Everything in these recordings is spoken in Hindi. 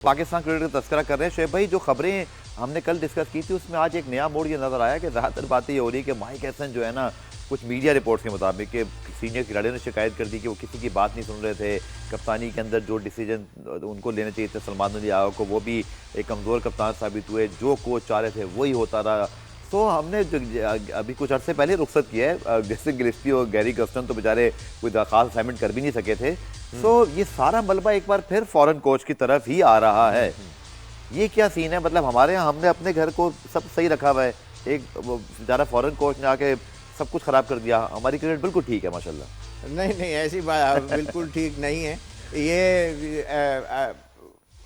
पाकिस्तान क्रिकेट का तस्करा कर रहे हैं शोएब भाई। जो खबरें हमने कल डिस्कस की थी उसमें आज एक नया मोड़ ये नजर आया कि ज़्यादातर बातें ये हो रही है कि माइक हैसन जो है ना, कुछ मीडिया रिपोर्ट्स के मुताबिक कि सीनियर खिलाड़ियों ने शिकायत कर दी कि वो किसी की बात नहीं सुन रहे थे। कप्तानी के अंदर जो डिसीजन उनको लेने चाहिए थे सलमान अली आगा को, वो भी एक कमज़ोर कप्तान साबित हुए। जो कोच चाह रहे थे वही होता रहा। तो हमने अभी कुछ अर्से पहले रुख्सत किया है जैसे गिलिस्पी और गैरी कर्स्टन, तो बेचारे कोई खास असाइनमेंट कर भी नहीं सके थे। तो ये सारा मलबा एक बार फिर फॉरेन कोच की तरफ ही आ रहा है। ये क्या सीन है? मतलब हमारे यहाँ हमने अपने घर को सब सही रखा हुआ है, एक बेचारा फॉरेन कोच ने आके सब कुछ खराब कर दिया। हमारी क्रिकेट बिल्कुल ठीक है माशाल्लाह। नहीं नहीं, ऐसी बात बिल्कुल ठीक नहीं है। ये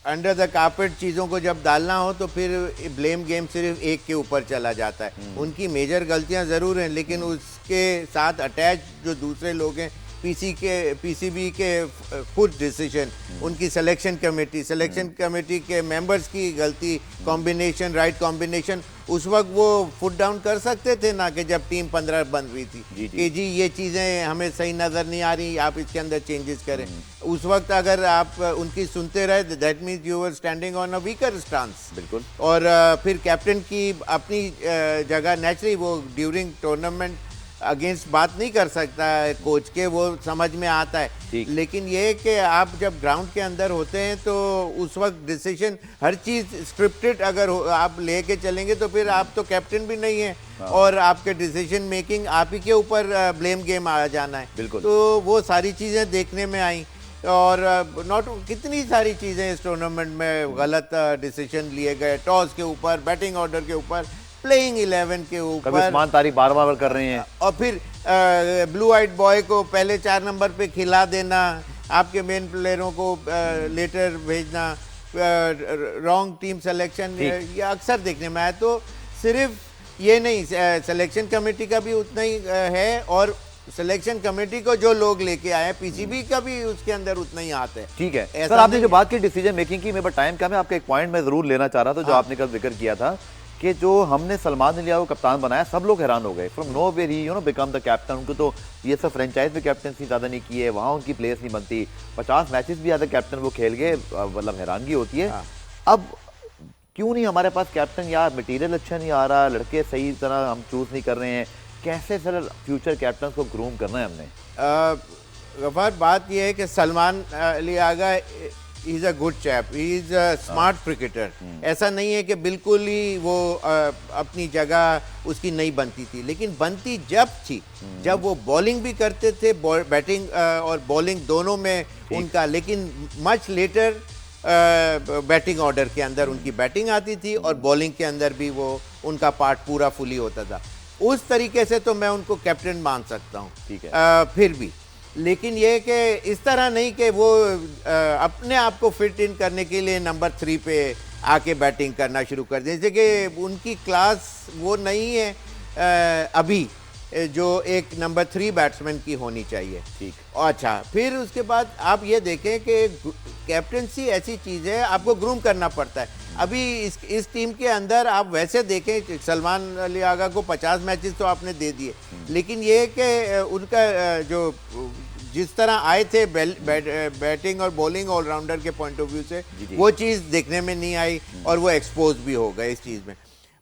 अंडर द कारपेट चीज़ों को जब डालना हो तो फिर ब्लेम गेम सिर्फ एक के ऊपर चला जाता है। उनकी मेजर गलतियां ज़रूर हैं, लेकिन उसके साथ अटैच जो दूसरे लोग हैं, पीसीबी के खुद डिसीजन, उनकी सिलेक्शन कमेटी के मेंबर्स की गलती, कॉम्बिनेशन, राइट कॉम्बिनेशन, उस वक्त वो फुट डाउन कर सकते थे ना, कि जब टीम 15 बन रही थी कि जी ये चीज़ें हमें सही नज़र नहीं आ रही, आप इसके अंदर चेंजेस करें। उस वक्त अगर आप उनकी सुनते रहे, that means you were standing on a weaker stance. बिल्कुल। और फिर कैप्टन की अपनी जगह नेचुरली वो ड्यूरिंग टूर्नामेंट अगेंस्ट बात नहीं कर सकता है कोच के, वो समझ में आता है। लेकिन ये कि आप जब ग्राउंड के अंदर होते हैं तो उस वक्त डिसीजन हर चीज़ स्क्रिप्टेड अगर आप लेके चलेंगे तो फिर आप तो कैप्टन भी नहीं है और आपके डिसीजन मेकिंग आप ही के ऊपर ब्लेम गेम आ जाना है। बिल्कुल। तो वो सारी चीज़ें देखने में आई और नॉट कितनी सारी चीज़ें इस टूर्नामेंट में गलत डिसीजन लिए गए, टॉस के ऊपर, बैटिंग ऑर्डर के ऊपर, प्लेइंग 11 के ऊपर, तारीख बार कर रहे हैं, और फिर ब्लू आइट बॉय को पहले 4 नंबर पे खिला देना, आपके मेन प्लेयरों को लेटर भेजना, रॉन्ग टीम सिलेक्शन, ये अक्सर देखने में आया। तो सिर्फ ये नहीं, सिलेक्शन कमेटी का भी उतना ही है और सिलेक्शन कमेटी को जो लोग लेके आए हैं पीसीबी का भी उसके अंदर उतना ही हाथ है। ठीक है सर, आपने जो बात की डिसीजन मेकिंग की, मेरे पास टाइम कम है, आपका एक पॉइंट मैं जरूर लेना चाह रहा था जो आपने कल जिक्र किया था कि जो हमने सलमान अली को कप्तान बनाया, सब लोग हैरान हो गए। From nowhere he become the captain. उनको तो ये सब फ्रेंचाइज में कैप्टनसी ज़्यादा नहीं की है, वहाँ उनकी प्लेस नहीं बनती, 50 मैचेस भी ज़्यादा कैप्टन वो खेल गए, मतलब हैरानगी होती है। अब क्यों नहीं हमारे पास कैप्टन? या मटीरियल अच्छा नहीं आ रहा, लड़के सही तरह हम चूज़ नहीं कर रहे हैं? कैसे सर फ्यूचर कैप्टन को ग्रूम करना है हमने? गफार, बात यह है कि Salman Ali Agha he is a good chap, he is a smart cricketer. ऐसा नहीं है कि बिल्कुल ही वो अपनी जगह उसकी नहीं बनती थी, लेकिन बनती जब थी जब वो बॉलिंग भी करते थे, बैटिंग और बॉलिंग दोनों में उनका, लेकिन मच लेटर बैटिंग ऑर्डर के अंदर उनकी बैटिंग आती थी और बॉलिंग के अंदर भी वो उनका पार्ट पूरा फुली होता था। उस तरीके से तो मैं उनको कैप्टन मान सकता हूँ, ठीक है, फिर भी। लेकिन ये कि इस तरह नहीं कि वो अपने आप को फिट इन करने के लिए नंबर 3 पे आके बैटिंग करना शुरू कर दें, जैसे कि उनकी क्लास वो नहीं है अभी जो एक नंबर 3 बैट्समैन की होनी चाहिए। ठीक। अच्छा, फिर उसके बाद आप ये देखें कि कैप्टनसी ऐसी चीज़ है, आपको ग्रूम करना पड़ता है। अभी इस टीम के अंदर आप वैसे देखें, सलमान अली आगा को 50 मैचेस तो आपने दे दिए, लेकिन ये कि उनका जो जिस तरह आए थे बैटिंग और बॉलिंग ऑलराउंडर के पॉइंट ऑफ व्यू से, वो चीज़ देखने में नहीं आई और वो एक्सपोज भी हो गए इस चीज़ में।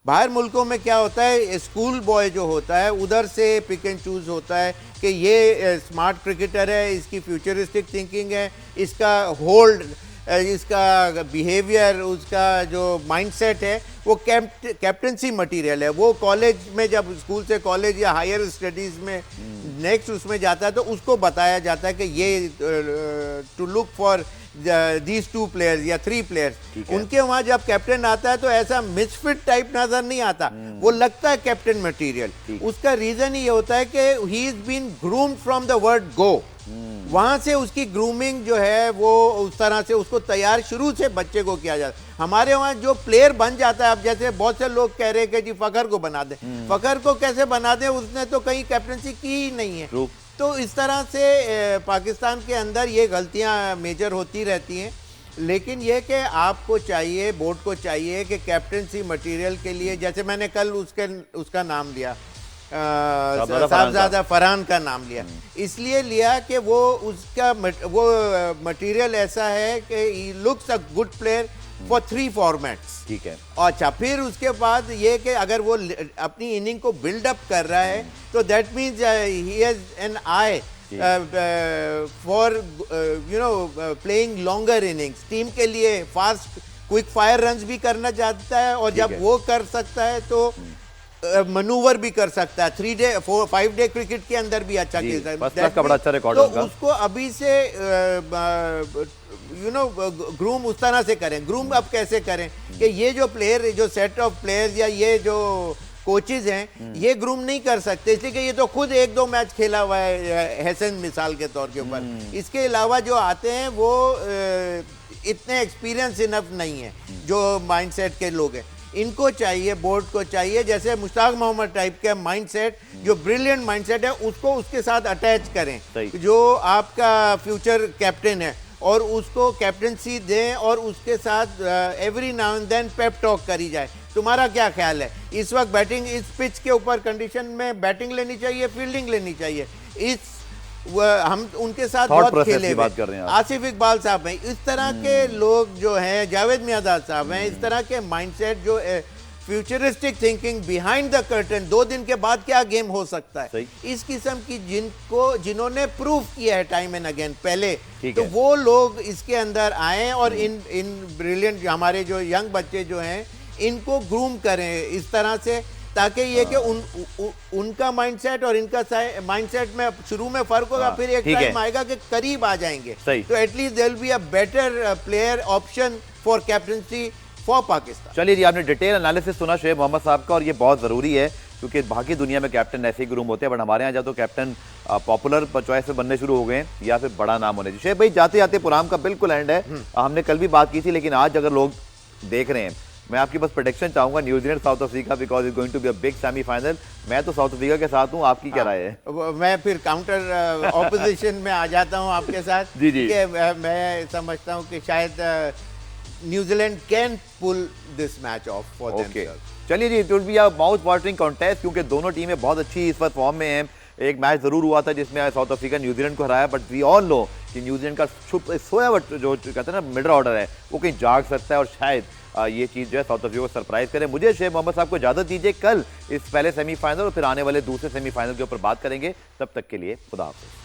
बाहर मुल्कों में क्या होता है, स्कूल बॉय जो होता है उधर से पिक एंड चूज होता है कि ये स्मार्ट क्रिकेटर है, इसकी फ्यूचरिस्टिक थिंकिंग है, इसका होल्ड, इसका बिहेवियर, उसका जो माइंडसेट है वो कैप्टनसी मटेरियल है। वो कॉलेज में, जब स्कूल से कॉलेज या हायर स्टडीज़ में नेक्स्ट उसमें जाता है तो उसको बताया जाता है कि ये to look for these 2 players या 3 प्लेयर्स। उनके वहाँ जब कैप्टन आता है तो ऐसा मिसफिट टाइप नजर नहीं आता, वो लगता है कैप्टन मटेरियल। उसका रीजन ये होता है कि he is been groomed from the word go. वहां से उसकी ग्रूमिंग जो है वो उस तरह से उसको तैयार शुरू से बच्चे को किया जाता है। हमारे वहाँ जो प्लेयर बन जाता है, अब जैसे बहुत से लोग कह रहे हैं कि जी फखर को बना दे, फखर को कैसे बना दे, उसने तो कहीं कैप्टनसी की ही नहीं है। तो इस तरह से पाकिस्तान के अंदर ये गलतियां मेजर होती रहती हैं। लेकिन ये कि आपको चाहिए, बोर्ड को चाहिए कि कैप्टनसी मटेरियल के लिए, जैसे मैंने कल उसका नाम लिया, साहबजादा फरहान का नाम लिया, इसलिए लिया कि वो उसका वो मटेरियल ऐसा है कि he looks a good player, for 3 formats. ठीक है। अच्छा, फिर उसके बाद ये कि अगर वो अपनी इनिंग को बिल्ड अप कर रहा है तो that means he has an I for playing longer innings. Team के लिए फास्ट क्विक फायर रन्स भी करना चाहता है, और जब वो कर सकता है तो मनूवर भी कर सकता है। 3 डे 5 डे क्रिकेट के अंदर भी अच्छा खेलता है। फर्स्ट क्लास का बड़ा अच्छा रिकॉर्ड तो है उनका। उसको अभी से ग्रूम उस तरह से करें। ग्रूम अब कैसे करें कि ये जो प्लेयर, जो सेट ऑफ प्लेयर्स या ये जो कोचेज हैं, ये ग्रूम नहीं कर सकते, इसलिए कि ये तो खुद 1-2 मैच खेला हुआ है, हसन मिसाल के तौर के ऊपर। इसके अलावा जो आते हैं वो इतने एक्सपीरियंस इनफ नहीं है जो माइंडसेट के लोग हैं। इनको चाहिए, बोर्ड को चाहिए, जैसे मुश्ताक मोहम्मद टाइप का माइंडसेट, जो ब्रिलियंट माइंडसेट है, उसको उसके साथ अटैच करें, जो आपका फ्यूचर कैप्टन है, और उसको कैप्टनसी दें, और उसके साथ every now and then pep talk करी जाए। तुम्हारा क्या ख्याल है इस वक्त बैटिंग, इस पिच के ऊपर कंडीशन में बैटिंग लेनी चाहिए, फील्डिंग लेनी चाहिए? इस हम उनके साथ बहुत खेले हुए, आसिफ इकबाल साहब हैं, इस तरह के लोग जो हैं, जावेद मियादाद साहब हैं, इस तरह के माइंडसेट जो futuristic thinking behind the curtain, 2 दिन के बाद क्या गेम हो सकता है, इस किस्म की जिन्होंने प्रूव किया है टाइम एंड अगेन पहले, तो वो लोग इसके अंदर आए और इन ब्रिलियंट हमारे जो यंग बच्चे जो हैं, इनको ग्रूम करें इस तरह से, ताकि ये कि उनका माइंडसेट और इनका माइंडसेट में शुरू में फर्क होगा, फिर एक टाइम आएगा कि करीब आ जाएंगे, तो at least there will be a better player option for captaincy for Pakistan. चलिए जी, आपने डिटेल एनालिसिस सुना शुएब मोहम्मद साहब का, और ये बहुत ज़रूरी है क्योंकि बाकी दुनिया में कैप्टन ऐसे ही ग्रूम होते हैं, बट हमारे यहाँ जब तो कैप्टन पॉपुलर चॉइस से बनने शुरू हो गए हैं या फिर बड़ा नाम होने। शुएब भाई, जाते जाते प्रोग्राम का बिल्कुल एंड है, हमने कल भी बात की थी, लेकिन आज अगर लोग देख रहे हैं, मैं आपकी बस प्रेडिक्शन चाहूंगा, New Zealand South Africa, because is going to be a big semifinal. मैं तो साउथ अफ्रीका के साथ हूं, आपकी क्या राय है? मैं फिर काउंटर ऑपोजिशन में आ जाता हूं आपके साथ। जी जी, कि मैं समझता हूं कि शायद New Zealand can pull this match off for themselves. चलिए जी, it will be a mouth watering contest, क्योंकि दोनों टीमें बहुत अच्छी इस वक्त फॉर्म में हैं। एक मैच जरूर हुआ था जिसमें साउथ अफ्रीका न्यूजीलैंड को हराया, बट वी ऑल नो कि न्यूजीलैंड का सोया जो कहते हैं ना मिडल ऑर्डर है, वो कहीं जाग सकता है, और शायद ये चीज़ जो है साउथ अफ्रीका को सरप्राइज करे। मुझे शुएब मोहम्मद साहब को इजाज़त दीजिए, कल इस पहले सेमीफाइनल और फिर आने वाले दूसरे सेमीफाइनल के ऊपर बात करेंगे। तब तक के लिए खुदा हाफ़िज़।